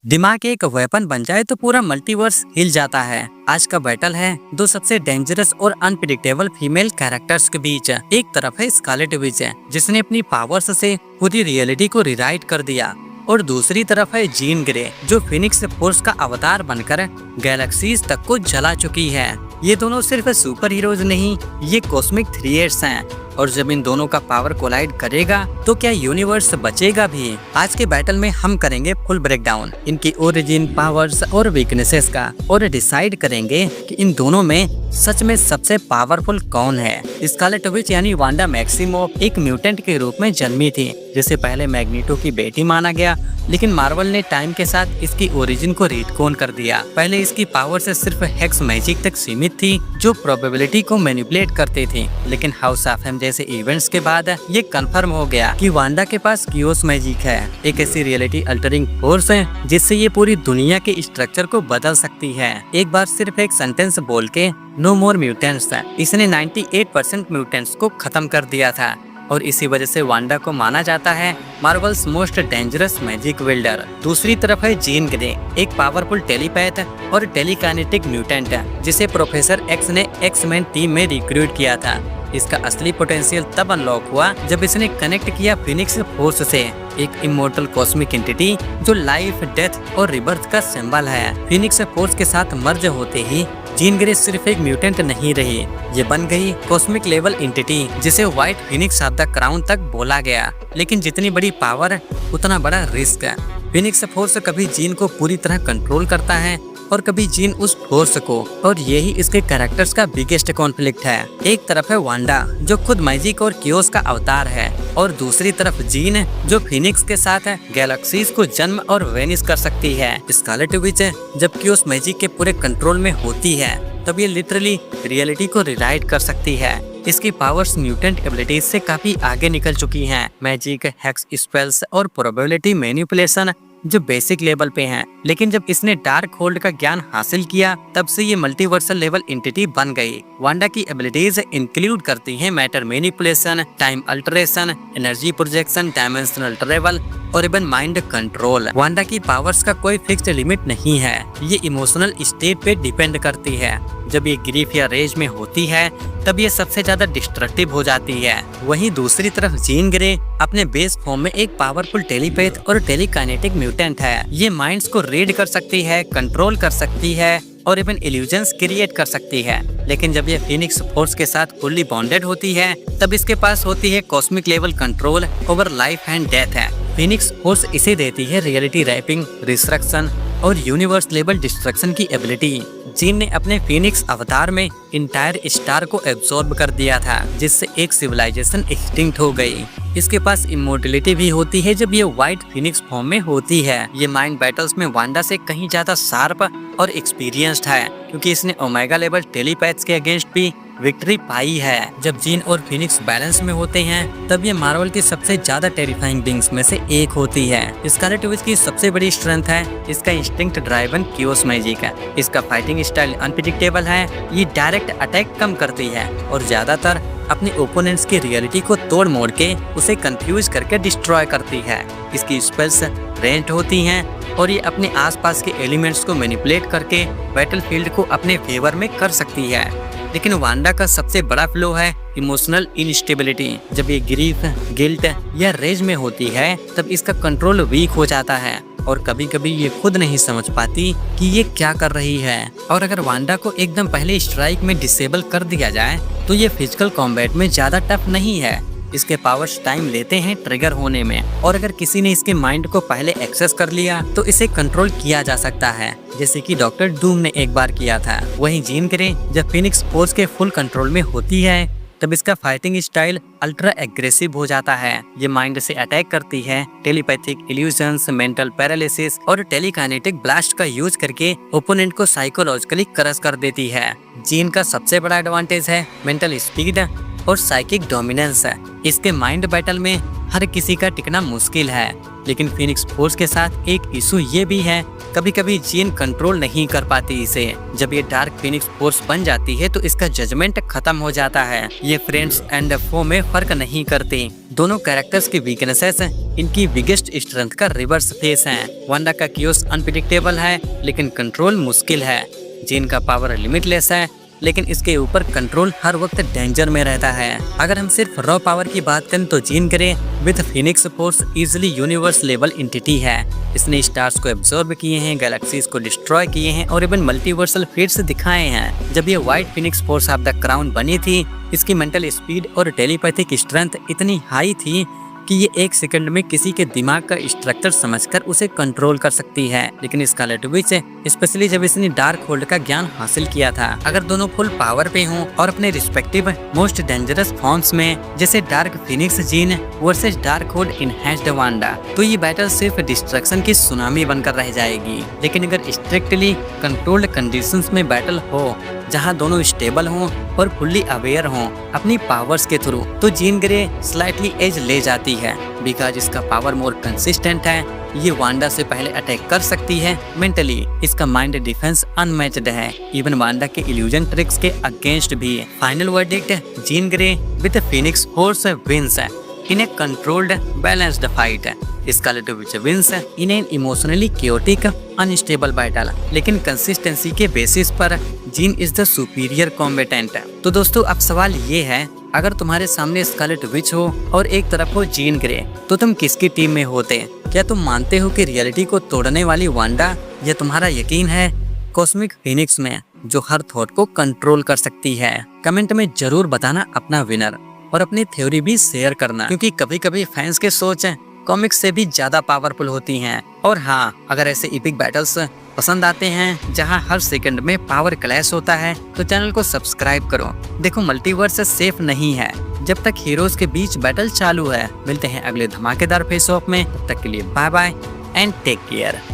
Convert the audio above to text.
दिमाग एक वेपन बन जाए तो पूरा मल्टीवर्स हिल जाता है। आज का बैटल है दो सबसे डेंजरस और अनप्रिडिक्टेबल फीमेल कैरेक्टर्स के बीच। एक तरफ है स्कारलेट विच जिसने अपनी पावर्स से पूरी रियलिटी को रिराइट कर दिया, और दूसरी तरफ है जीन ग्रे जो फिनिक्स फोर्स का अवतार बनकर गैलेक्सीज तक को जला चुकी है। ये दोनों सिर्फ सुपर हीरोज नहीं, ये कॉस्मिक थ्रिएट्स हैं, और जब इन दोनों का पावर कोलाइड करेगा तो क्या यूनिवर्स बचेगा भी? आज के बैटल में हम करेंगे फुल ब्रेकडाउन इनकी ओरिजिन, पावर्स और वीकनेसेस का, और डिसाइड करेंगे कि इन दोनों में सच में सबसे पावरफुल कौन है। स्कारलेट विच यानी वांडा मैक्सिमोफ एक म्यूटेंट के रूप में जन्मी थी, जिसे पहले मैग्नीटो की बेटी माना गया, लेकिन मार्वल ने टाइम के साथ इसकी ओरिजिन को रीटकोन कर दिया। पहले इसकी पावर से सिर्फ हेक्स मैजिक तक सीमित थी जो प्रोबेबिलिटी को मैनिपुलेट करती थी, लेकिन हाउस ऑफ एम जैसे इवेंट्स के बाद ये कंफर्म हो गया कि वांडा के पास कियोस मैजिक है, एक ऐसी रियलिटी अल्टरिंग फोर्स है जिससे ये पूरी दुनिया के स्ट्रक्चर को बदल सकती है। एक बार सिर्फ एक सेंटेंस बोल के नो मोर म्यूटेंट्स, इसने 98% म्यूटेंट्स को खत्म कर दिया था, और इसी वजह से वांडा को माना जाता है मार्वल्स मोस्ट डेंजरस मैजिक विल्डर। दूसरी तरफ है जीन ग्रे, एक पावरफुल टेलीपैथ और टेलीकाइनेटिक म्यूटेंट जिसे प्रोफेसर एक्स ने एक्स-मैन टीम में रिक्रूट किया था। इसका असली पोटेंशियल तब अनलॉक हुआ जब इसने कनेक्ट किया फिनिक्स फोर्स से, एक इमोर्टल कॉस्मिक एंटिटी जो लाइफ, डेथ और रिबर्थ का सिंबल है। फिनिक्स फोर्स के साथ मर्ज होते ही जीन ग्रे सिर्फ एक म्यूटेंट नहीं रही, ये बन गई कॉस्मिक लेवल एंटिटी जिसे white Phoenix of the crown तक बोला गया। लेकिन जितनी बड़ी पावर उतना बड़ा रिस्क है। फिनिक्स फोर्स कभी जीन को पूरी तरह कंट्रोल करता है और कभी जीन उस फोर्स को, और यही इसके कैरेक्टर्स का बिगेस्ट कॉन्फ्लिक्ट है। एक तरफ है वांडा जो खुद मैजिक और कियोस का अवतार है, और दूसरी तरफ जीन जो फिनिक्स के साथ गैलेक्सीज को जन्म और वेनिश कर सकती है। स्कारलेट विच जब कियोस मैजिक के पूरे कंट्रोल में होती है तब ये लिटरली रियलिटी को रिराइट कर सकती है। इसकी पावर्स म्यूटेंट एबिलिटीज से काफी आगे निकल चुकी हैं। मैजिक, हेक्स स्पेल्स और प्रोबेबिलिटी मैनिपुलेशन जो बेसिक लेवल पे हैं, लेकिन जब इसने डार्क होल्ड का ज्ञान हासिल किया तब से ये मल्टीवर्सल लेवल एंटिटी बन गई। वांडा की एबिलिटीज इंक्लूड करती हैं matter manipulation, time alteration, energy projection, dimensional travel और इवन माइंड कंट्रोल। वांडा की पावर्स का कोई फिक्स्ड लिमिट नहीं है, ये इमोशनल स्टेट पे डिपेंड करती है। जब ये ग्रीफ या रेज में होती है तब ये सबसे ज्यादा डिस्ट्रक्टिव हो जाती है। वहीं दूसरी तरफ जीन ग्रे अपने बेस फॉर्म में एक पावरफुल टेलीपैथ और टेलीकाइनेटिक म्यूटेंट है। ये माइंड्स को रीड कर सकती है, कंट्रोल कर सकती है और इवन इल्यूजन्स क्रिएट कर सकती है। लेकिन जब ये फिनिक्स फोर्स के साथ फुल्ली बॉन्डेड होती है तब इसके पास होती है cosmic level control over life and death है। फिनिक्स फोर्स इसे देती है रियलिटी रैपिंग, डिस्ट्रक्शन और यूनिवर्स लेवल डिस्ट्रक्शन की एबिलिटी। जीन ने अपने फिनिक्स अवतार में इंटायर स्टार को एब्सॉर्ब कर दिया था, जिससे एक सिविलाइजेशन एक्सटिंक्ट हो गई। इसके पास इमोर्टलिटी भी होती है जब ये व्हाइट फिनिक्स फॉर्म में होती है। ये माइंड बैटल्स में वांडा से कहीं ज्यादा शार्प और एक्सपीरियंस्ड है, क्योंकि इसने ओमेगा लेवल टेलीपैथ्स के अगेंस्ट भी विक्ट्री पाई है। जब जीन और फिनिक्स बैलेंस में होते हैं तब ये मार्वल की सबसे ज्यादा टेरिफाइंग बीइंग्स में से एक होती है। स्कारलेट विच की सबसे बड़ी स्ट्रेंथ है इसका इंस्टिंक्ट ड्राइवन कियोस मैजिक है। इसका फाइटिंग स्टाइल अनप्रेडिक्टेबल है, ये डायरेक्ट अटैक कम करती है और ज्यादातर अपने ओपोनेंट्स की रियलिटी को तोड़ मोड़ के उसे कंफ्यूज करके डिस्ट्रॉय करती है। इसकी स्पेल्स रेंट होती हैं और ये अपने आसपास के एलिमेंट्स को मैनिपुलेट करके बैटलफील्ड को अपने फेवर में कर सकती है। लेकिन वांडा का सबसे बड़ा फ्लो है इमोशनल इनस्टेबिलिटी। जब ये ग्रीफ, गिल्ट या रेज में होती है तब इसका कंट्रोल वीक हो जाता है, और कभी कभी ये खुद नहीं समझ पाती कि ये क्या कर रही है। और अगर वांडा को एकदम पहले स्ट्राइक में डिसेबल कर दिया जाए तो ये फिजिकल कॉम्बैट में ज्यादा टफ नहीं है। इसके पावर्स टाइम लेते हैं ट्रिगर होने में, और अगर किसी ने इसके माइंड को पहले एक्सेस कर लिया तो इसे कंट्रोल किया जा सकता है, जैसे कि डॉक्टर डूम ने एक बार किया था। वहीं जीन ग्रे जब फिनिक्स फोर्स के फुल कंट्रोल में होती है तब इसका फाइटिंग स्टाइल अल्ट्रा एग्रेसिव हो जाता है। ये माइंड से अटैक करती है, टेलीपैथिक इल्यूजन्स, मेंटल पैरालिसिस और टेलीकाइनेटिक ब्लास्ट का यूज करके ओपोनेंट को साइकोलॉजिकली क्रश कर देती है। जीन का सबसे बड़ा एडवांटेज है मेंटल स्पीड और साइकिक डोमिनेंस है। इसके माइंड बैटल में हर किसी का टिकना मुश्किल है, लेकिन फिनिक्स फोर्स के साथ एक इशू ये भी है कभी कभी जीन कंट्रोल नहीं कर पाती इसे। जब ये डार्क फीनिक्स फोर्स बन जाती है तो इसका जजमेंट खत्म हो जाता है। ये फ्रेंड्स एंड फो में फर्क नहीं करती। दोनों कैरेक्टर्स की वीकनेसेस इनकी बिगेस्ट स्ट्रेंथ का रिवर्स फेस है। वांडा का क्यूस अनप्रिडिक्टेबल है लेकिन कंट्रोल मुश्किल है। जीन का पावर लिमिटलेस है लेकिन इसके ऊपर कंट्रोल हर वक्त डेंजर में रहता है। अगर हम सिर्फ रॉ पावर की बात करें तो gene Grey with Phoenix force easily universe level entity है। इसने स्टार्स को एब्जॉर्ब किए हैं, गैलेक्सीज को डिस्ट्रॉय किए हैं और इवन मल्टीवर्सल फेट्स दिखाए हैं। जब ये white Phoenix force of the crown बनी थी, इसकी मेंटल स्पीड और टेलीपैथिक स्ट्रेंथ इतनी हाई थी कि ये 1 सेकंड में किसी के दिमाग का स्ट्रक्चर समझकर उसे कंट्रोल कर सकती है। लेकिन स्कारलेट विच स्पेशली जब इसने डार्क होल्ड का ज्ञान हासिल किया था, अगर दोनों फुल पावर पे हों और अपने रिस्पेक्टिव मोस्ट डेंजरस फॉर्म्स में, जैसे dark Phoenix gene versus dark hold enhanced Wanda, तो ये बैटल सिर्फ डिस्ट्रक्शन की सुनामी बनकर रह जाएगी। लेकिन अगर स्ट्रिक्टली कंट्रोल्ड कंडीशंस में बैटल हो, जहां दोनों स्टेबल हों और फुल्ली अवेयर हों अपनी पावर्स के थ्रू, तो जीन ग्रे स्लाइटली एज ले जाती है। बिकॉज इसका पावर मोर कंसिस्टेंट है, ये वांडा से पहले अटैक कर सकती है। मेंटली इसका माइंड डिफेंस अनमैच्ड है, इवन वांडा के इल्यूजन ट्रिक्स के अगेंस्ट भी। Final verdict, Jean Grey with Phoenix Force wins in a controlled balanced fight. Scarlet Witch wins in an emotionally chaotic unstable battle, लेकिन consistency के basis पर Jean is the superior combatant. तो दोस्तों अब सवाल ये है, अगर तुम्हारे सामने स्कारलेट विच हो और एक तरफ हो जीन ग्रे, तो तुम किसकी टीम में होते? क्या तुम मानते हो कि रियलिटी को तोड़ने वाली वांडा, या तुम्हारा यकीन है कॉस्मिक फीनिक्स में जो हर थॉट को कंट्रोल कर सकती है? कमेंट में जरूर बताना अपना विनर और अपनी थ्योरी भी शेयर करना, क्योंकि कभी कभी फैंस के सोच कॉमिक्स से भी ज्यादा पावरफुल होती हैं। और हाँ, अगर ऐसे इपिक बैटल्स पसंद आते हैं जहां हर सेकंड में पावर क्लैश होता है, तो चैनल को सब्सक्राइब करो। देखो, मल्टीवर्स सेफ नहीं है जब तक हीरोज के बीच बैटल चालू है। मिलते हैं अगले धमाकेदार फेस ऑफ में, तब तक के लिए bye bye and take care.